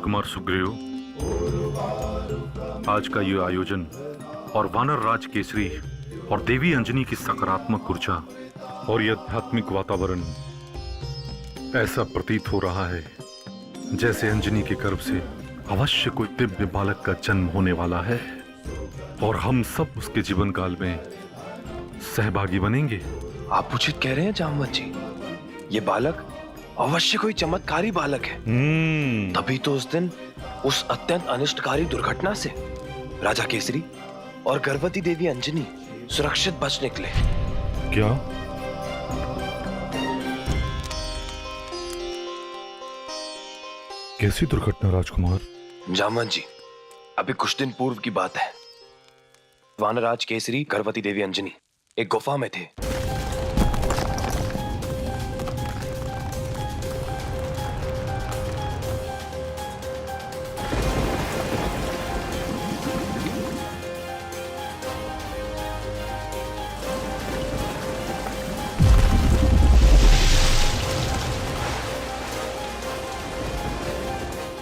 राजकुमार सुग्रीव, आज का ये आयोजन और वानर राज केसरी और देवी अंजनी की सकारात्मक ऊर्जा और ये आध्यात्मिक वातावरण ऐसा प्रतीत हो रहा है जैसे अंजनी के गर्भ से अवश्य कोई दिव्य बालक का जन्म होने वाला है और हम सब उसके जीवन काल में सहभागी बनेंगे। आप उचित कह रहे हैं जामवंत जी, ये बालक अवश्य कोई चमत्कारी बालक है। तभी तो उस दिन उस अत्यंत अनिष्टकारी दुर्घटना से राजा केसरी और गर्भवती देवी अंजनी सुरक्षित बच निकले। क्या? कैसी दुर्घटना राजकुमार? जामवंत जी, अभी कुछ दिन पूर्व की बात है। वानराज केसरी, गर्भवती देवी अंजनी एक गुफा में थे।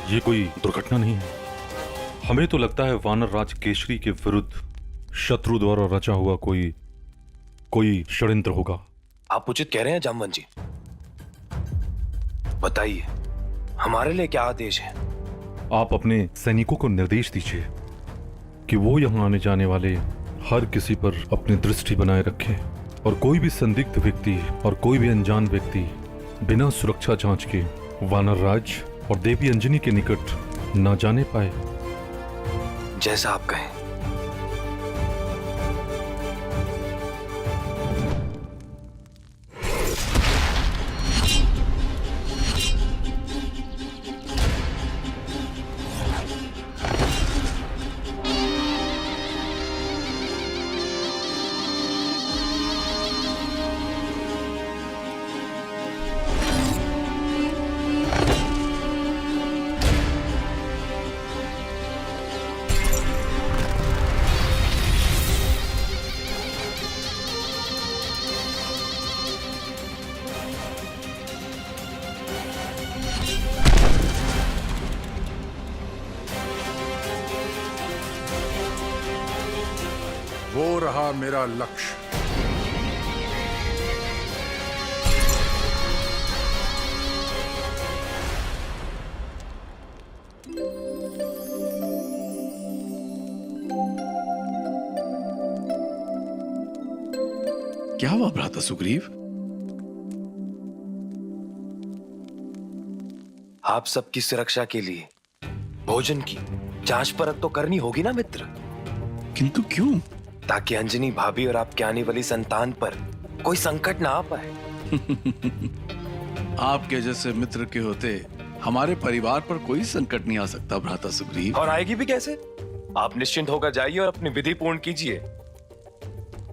ये कोई दुर्घटना नहीं है। हमें तो लगता है वानर राज केसरी के विरुद्ध शत्रु द्वारा रचा हुआ कोई षड्यंत्र होगा। आप उचित कह रहे हैं जामवंत जी। बताइए, हमारे लिए क्या आदेश है? आप अपने सैनिकों को निर्देश दीजिए कि वो यहां आने जाने वाले हर किसी पर अपनी दृष्टि बनाए रखें और कोई भी संदिग्ध व्यक्ति और कोई भी अनजान व्यक्ति बिना सुरक्षा जांच के वानर राज और देवी अंजनी के निकट ना जाने पाए। जैसा आप कहें। वो रहा मेरा लक्ष्य। क्या हुआ भ्राता सुग्रीव? आप सबकी सुरक्षा के लिए भोजन की जांच परख तो करनी होगी ना मित्र? किंतु क्यों? ताकि अंजनी भाभी और आपके आने वाली संतान पर कोई संकट ना आ पाए। आपके जैसे मित्र के होते हमारे परिवार पर कोई संकट नहीं आ सकता भ्राता सुग्रीव। और आएगी भी कैसे? आप निश्चिंत होकर जाइए और अपनी विधि पूर्ण कीजिए।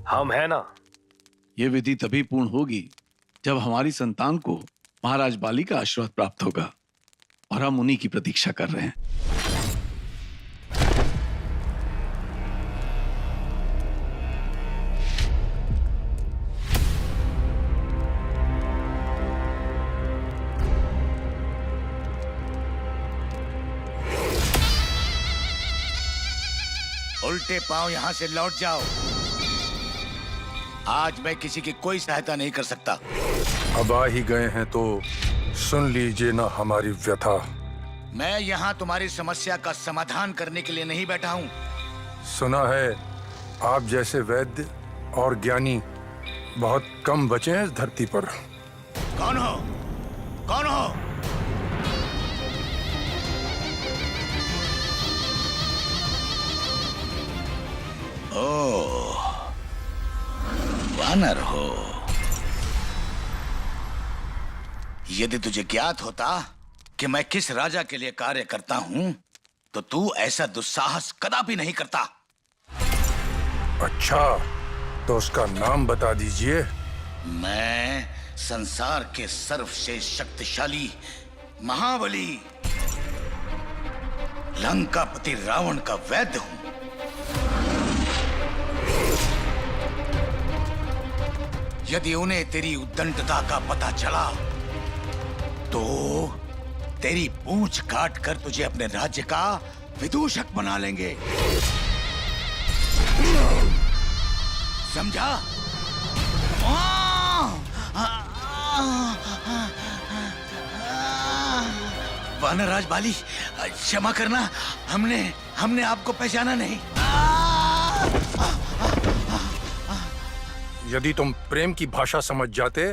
हम है ना। ये विधि तभी पूर्ण होगी जब हमारी संतान को महाराज बाली का आशीर्वाद प्राप्त होगा और हम उन्हीं की प्रतीक्षा कर रहे हैं। उल्टे पांव यहां से लौट जाओ। आज मैं किसी की कोई सहायता नहीं कर सकता। अब आ ही गए हैं तो सुन लीजिए ना हमारी व्यथा। मैं यहाँ तुम्हारी समस्या का समाधान करने के लिए नहीं बैठा हूँ। सुना है आप जैसे वैद्य और ज्ञानी बहुत कम बचे हैं इस धरती पर। कौन हो? कौन हो? ओह, वानर हो। यदि तुझे ज्ञात होता कि मैं किस राजा के लिए कार्य करता हूं, तो तू ऐसा दुस्साहस कदापि नहीं करता। अच्छा, तो उसका नाम बता दीजिए। मैं संसार के सर्वश्रेष्ठ शक्तिशाली महाबली लंकापति रावण का वैद्य हूं। यदि उन्हें तेरी उद्दंडता का पता चला तो तेरी पूंछ काट कर तुझे अपने राज्य का विदूषक बना लेंगे। समझा? वानरराज बाली, क्षमा करना, हमने आपको पहचाना नहीं। यदि तुम प्रेम की भाषा समझ जाते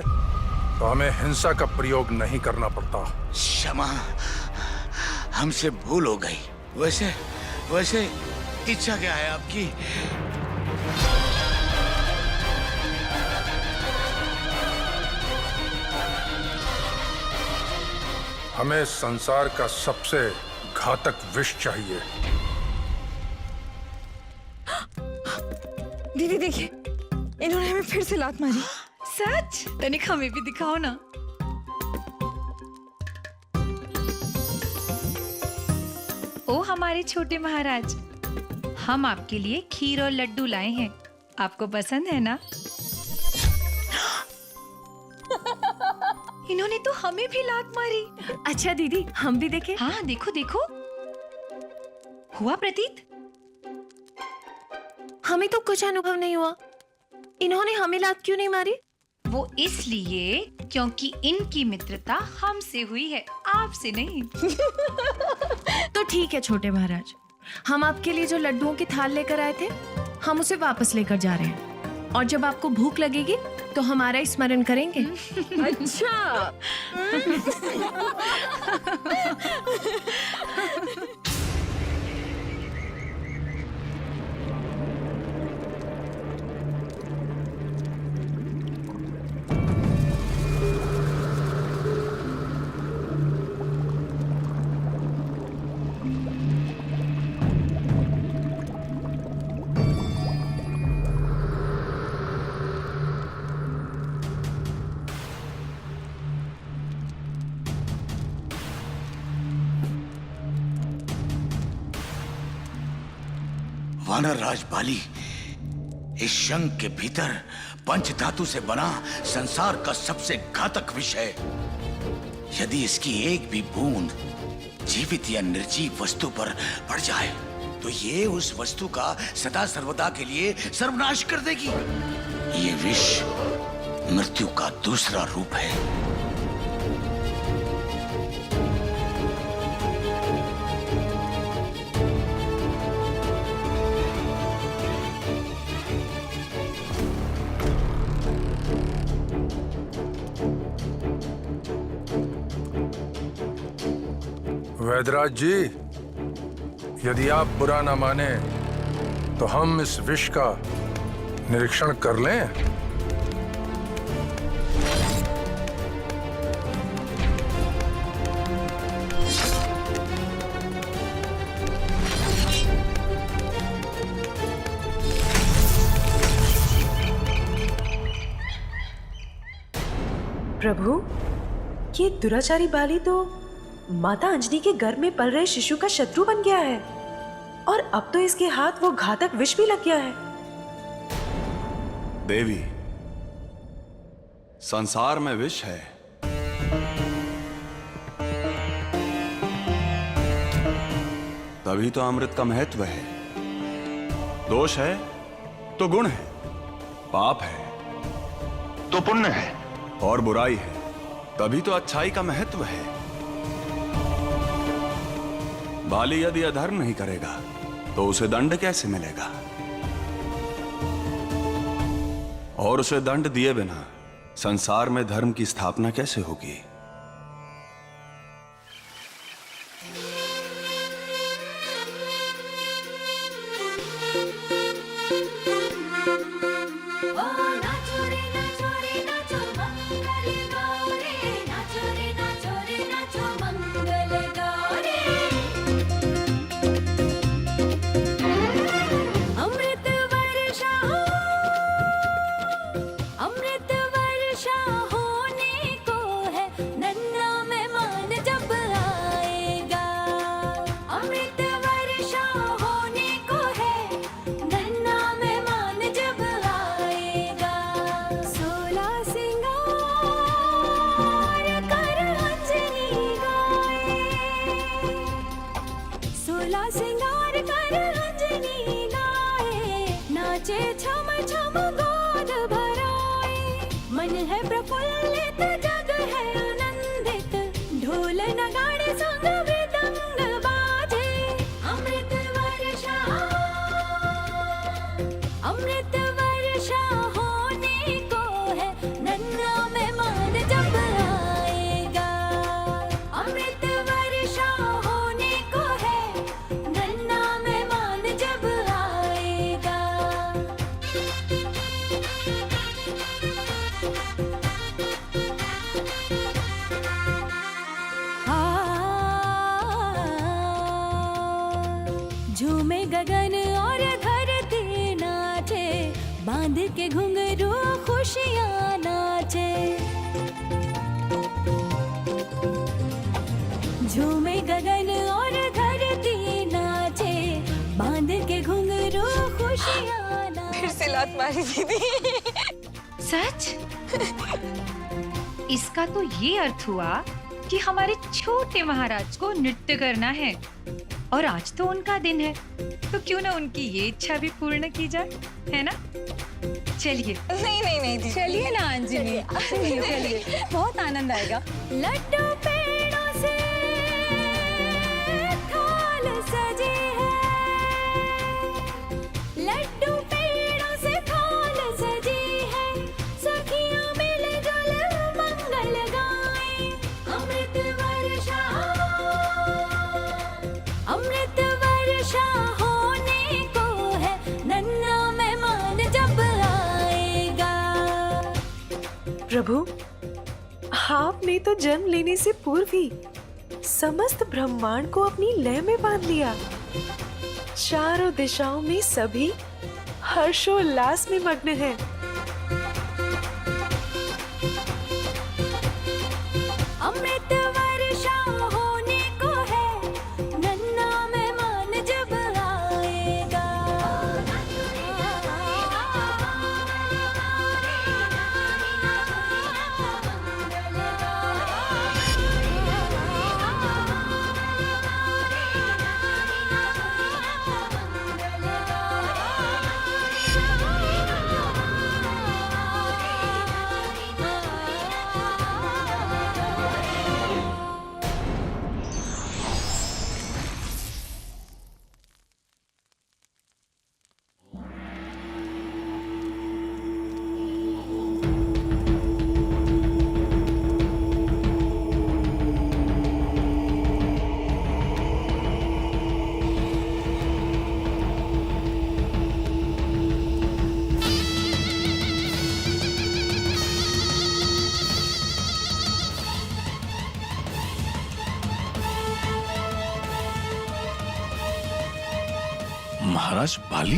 तो हमें हिंसा का प्रयोग नहीं करना पड़ता। क्षमा, हमसे भूल हो गई। वैसे इच्छा क्या है आपकी? हमें संसार का सबसे घातक विष चाहिए। दीदी देखिए, इन्होंने हमें फिर से लात मारी। सच? तनिक हमें भी दिखाओ ना। ओ हमारे छोटे महाराज, हम आपके लिए खीर और लड्डू लाए हैं, आपको पसंद है ना? इन्होंने तो हमें भी लात मारी। अच्छा दीदी, हम भी देखें? हाँ देखो देखो, हुआ प्रतीत? हमें तो कुछ अनुभव नहीं हुआ। इन्होंने हमें लात क्यों नहीं मारी? वो इसलिए क्योंकि इनकी मित्रता हमसे हुई है, आपसे नहीं। तो ठीक है छोटे महाराज, हम आपके लिए जो लड्डुओं की थाल लेकर आए थे, हम उसे वापस लेकर जा रहे हैं। और जब आपको भूख लगेगी तो हमारा स्मरण करेंगे। अच्छा। वानरराज बाली, इस शंख के भीतर पंचधातु से बना संसार का सबसे घातक विष है। यदि इसकी एक भी बूंद जीवित या निर्जीव वस्तु पर पड़ जाए तो ये उस वस्तु का सदा सर्वदा के लिए सर्वनाश कर देगी। ये विष मृत्यु का दूसरा रूप है। वैदराज जी, यदि आप बुरा ना माने तो हम इस विष का निरीक्षण कर लें। प्रभु, ये दुराचारी बाली तो माता अंजनी के गर्भ में पल रहे शिशु का शत्रु बन गया है और अब तो इसके हाथ वो घातक विष भी लग गया है। देवी, संसार में विष है, तभी तो अमृत का महत्व है। दोष है तो गुण है, पाप है तो पुण्य है, और बुराई है तभी तो अच्छाई का महत्व है। बाली यदि अधर्म नहीं करेगा तो उसे दंड कैसे मिलेगा? और उसे दंड दिए बिना संसार में धर्म की स्थापना कैसे होगी? सोला सिंगार कर अंजनी लाए, नाचे छम छम गोद भराए, मन है प्रफुल्लित जग है आनंदित, ढोल नगाड़े संग मृदंग बाजे, अमृत वर्षा होने को है, नन्हा मेहमान जब आएगा, अमृत वर्षा होने को है, नन्हा मेहमान जब आएगा। झूमे गगन और धरती नाचे, बांध के घुंघरू खुशियाँ नाचे, झूमे गगन और धरती नाचे, बांध के घुंघरू खुशियाँ नाचे। फिर से लात मारी दीदी। सच? इसका तो ये अर्थ हुआ कि हमारे छोटे महाराज को नृत्य करना है, और आज तो उनका दिन है, तो क्यों ना उनकी ये इच्छा भी पूर्ण की जाए, है ना? चलिए। नहीं दीदी। चलिए ना अंजलि, चलिए, बहुत आनंद आएगा। लड्डू पेड़ों से थाल सजे है, लड्डू पेड़ों से थाल सजी है, सखियां मिलजुल मंगल गाएं, अमृत वर्षा होने को है, नन्हा मेहमान जब आएगा। प्रभु, आपने तो जन्म लेने से पूर्व ही समस्त ब्रह्मांड को अपनी लय में बांध लिया। चारों दिशाओं में सभी हर्षोल्लास में मग्न हैं। अमृत वर्षा होने को है, नन्हा मेहमान जब आएगा। महाराज बाली?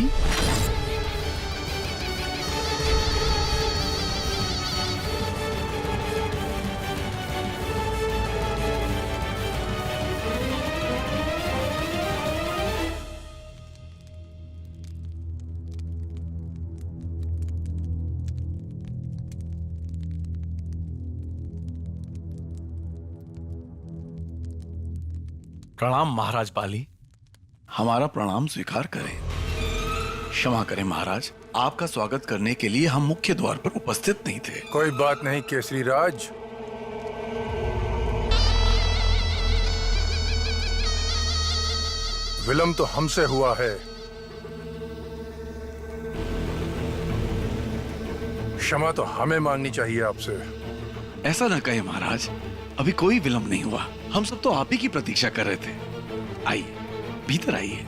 प्रणाम महाराज बाली। हमारा प्रणाम स्वीकार करें। क्षमा करें महाराज, आपका स्वागत करने के लिए हम मुख्य द्वार पर उपस्थित नहीं थे। कोई बात नहीं केसरी राज, विलंब तो हमसे हुआ है। क्षमा तो हमें मांगनी चाहिए आपसे। ऐसा न कहे महाराज, अभी कोई विलंब नहीं हुआ। हम सब तो आप ही की प्रतीक्षा कर रहे थे। आइए, भीतर आइए।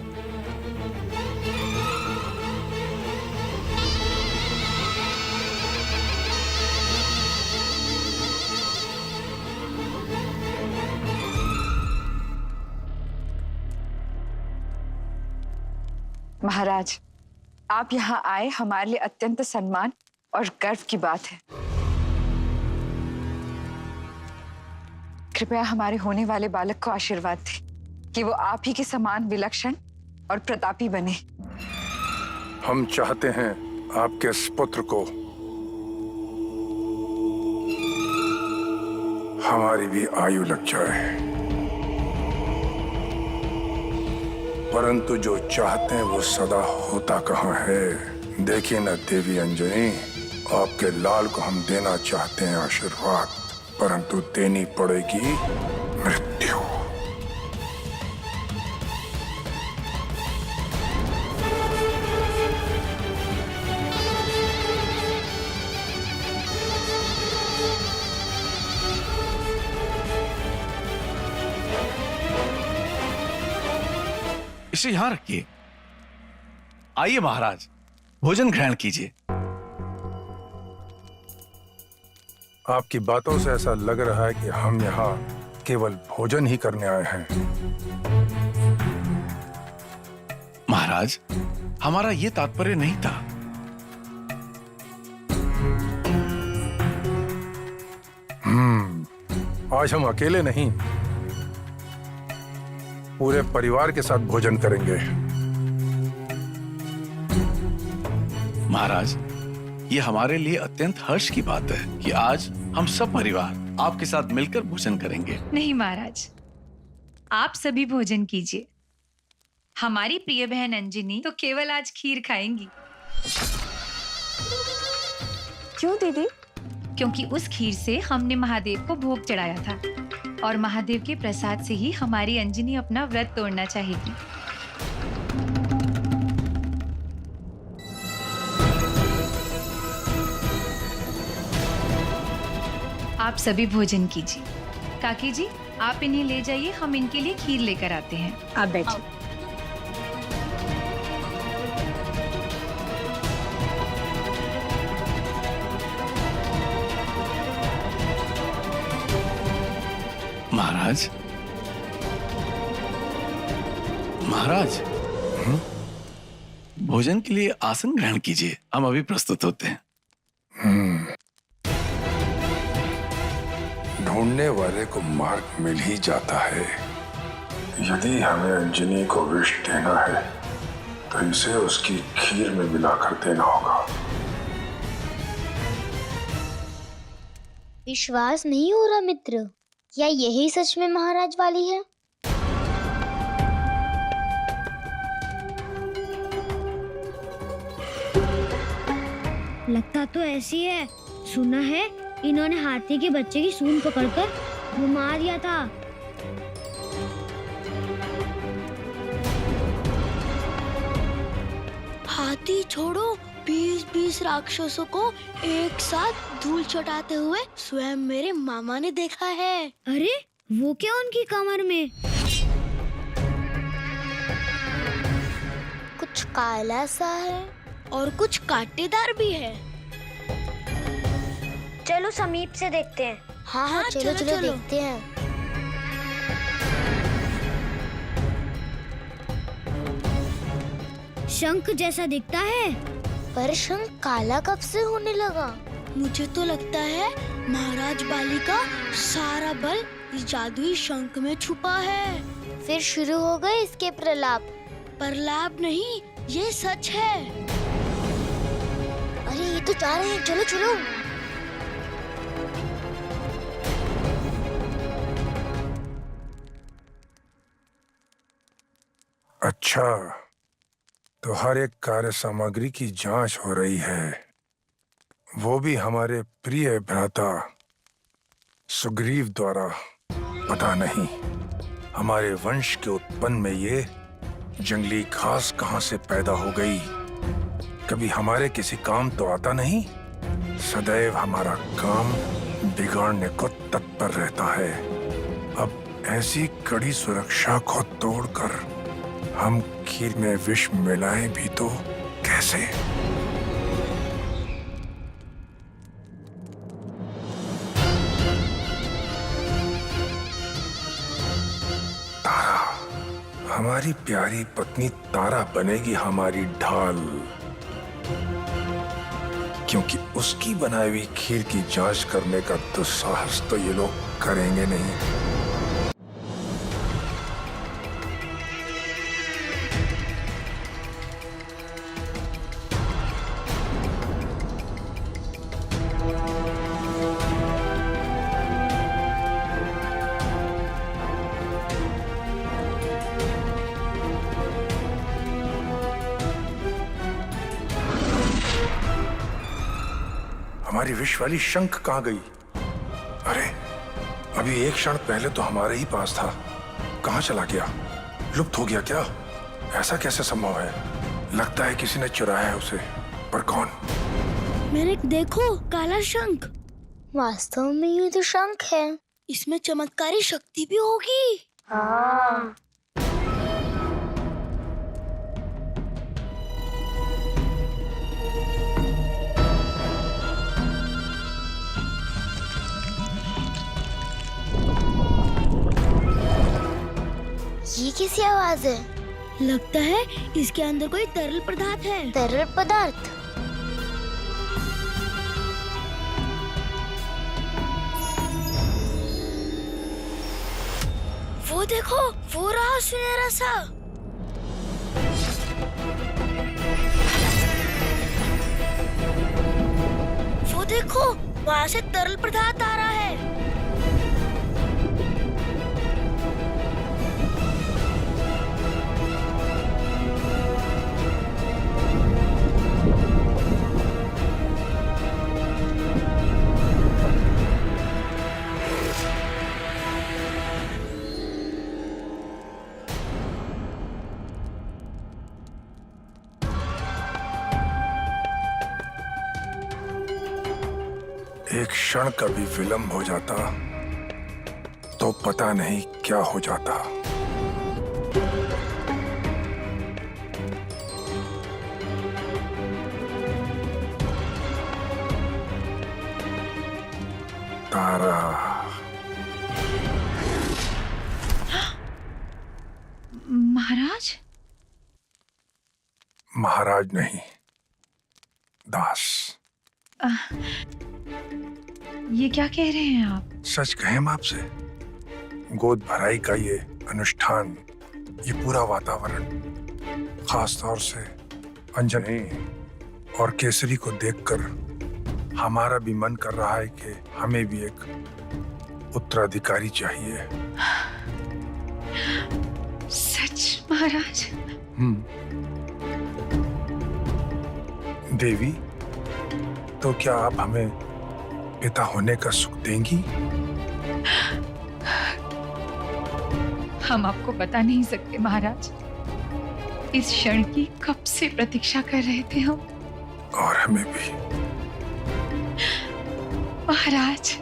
महाराज, आप यहाँ आए हमारे लिए अत्यंत सम्मान और गर्व की बात है। कृपया हमारे होने वाले बालक को आशीर्वाद दें कि वो आप ही के समान विलक्षण और प्रतापी बने। हम चाहते हैं आपके इस पुत्र को हमारी भी आयु लग जाए। परंतु जो चाहते हैं वो सदा होता कहाँ है। देखिए ना देवी अंजनी, आपके लाल को हम देना चाहते हैं आशीर्वाद, परंतु देनी पड़ेगी मृत्यु। इसे यहां रखिए। आइए महाराज, भोजन ग्रहण कीजिए। आपकी बातों से ऐसा लग रहा है कि हम यहाँ केवल भोजन ही करने आए हैं। महाराज, हमारा ये तात्पर्य नहीं था। आज हम अकेले नहीं, पूरे परिवार के साथ भोजन करेंगे। महाराज, ये हमारे लिए अत्यंत हर्ष की बात है कि आज हम सब परिवार आपके साथ मिलकर भोजन करेंगे। नहीं महाराज, आप सभी भोजन कीजिए। हमारी प्रिय बहन अंजनी तो केवल आज खीर खाएंगी। क्यों दीदी? क्योंकि उस खीर से हमने महादेव को भोग चढ़ाया था और महादेव के प्रसाद से ही हमारी अंजनी अपना व्रत तोड़ना चाहेगी। आप सभी भोजन कीजिए। काकी जी, आप इन्हें ले जाइए, हम इनके लिए खीर लेकर आते हैं। आप बैठिए। महाराज, महाराज, भोजन के लिए आसन ग्रहण कीजिए। हम अभी प्रस्तुत होते हैं। ढूंढने वाले को मार्ग मिल ही जाता है। यदि हमें अंजनी को विष देना है तो इसे उसकी खीर में मिलाकर देना होगा। विश्वास नहीं हो रहा मित्र, क्या यही सच में महाराज वाली है? लगता तो ऐसी है। सुना है इन्होंने हाथी के बच्चे की सूंड पकड़कर घुमा दिया था। हाथी छोड़ो, 20-20 राक्षसों को एक साथ धूल चटाते हुए स्वयं मेरे मामा ने देखा है। अरे वो क्या उनकी कमर में? कुछ काला सा है और कुछ कांटेदार भी है। चलो समीप से देखते हैं। हाँ, चलो देखते हैं। शंख जैसा दिखता है, पर शंख काला कब से होने लगा? मुझे तो लगता है महाराज बाली का सारा बल इस जादुई शंख में छुपा है। फिर शुरू हो गए इसके प्रलाप। प्रलाप नहीं, ये सच है। अरे ये तो जा रहे हैं, चलो चलो। अच्छा, तो हर एक कार्य सामग्री की जांच हो रही है, वो भी हमारे प्रिय भ्राता सुग्रीव द्वारा। पता नहीं हमारे वंश के उत्पन्न में ये जंगली घास कहां से पैदा हो गई। कभी हमारे किसी काम तो आता नहीं, सदैव हमारा काम बिगाड़ने को तत्पर रहता है। अब ऐसी कड़ी सुरक्षा को तोड़कर हम खीर में विष मिलाएं भी तो कैसे? तारा, हमारी प्यारी पत्नी तारा बनेगी हमारी ढाल, क्योंकि उसकी बनाई हुई खीर की जांच करने का दुस्साहस तो ये लोग करेंगे नहीं। हमारी विश वाली शंख कहाँ गई? अरे अभी एक क्षण पहले तो हमारे ही पास था, कहाँ चला गया? लुप्त हो गया क्या? ऐसा कैसे संभव है? लगता है किसी ने चुराया है उसे, पर कौन? मेरे देखो, काला शंख। वास्तव में ये तो शंख है, इसमें चमत्कारी शक्ति भी होगी। हाँ। ये कैसी आवाज है? लगता है इसके अंदर कोई तरल पदार्थ है। तरल पदार्थ? वो देखो, वो रहा सुनहरा सा। वो देखो, वहां से तरल पदार्थ आ रहा है। एक क्षण का भी विलंब हो जाता तो पता नहीं क्या हो जाता। तारा। महाराज? महाराज नहीं, दास। ये क्या कह रहे हैं आप? सच कहें हम आपसे, गोद भराई का ये अनुष्ठान, ये पूरा वातावरण, खास तौर से अंजनी और केसरी को देखकर हमारा भी मन कर रहा है कि हमें भी एक उत्तराधिकारी चाहिए। सच महाराज? देवी, तो क्या आप हमें पिता होने का सुख देंगी? हम आपको बता नहीं सकते महाराज, इस क्षण की कब से प्रतीक्षा कर रहे थे हम। और हमें भी। महाराज,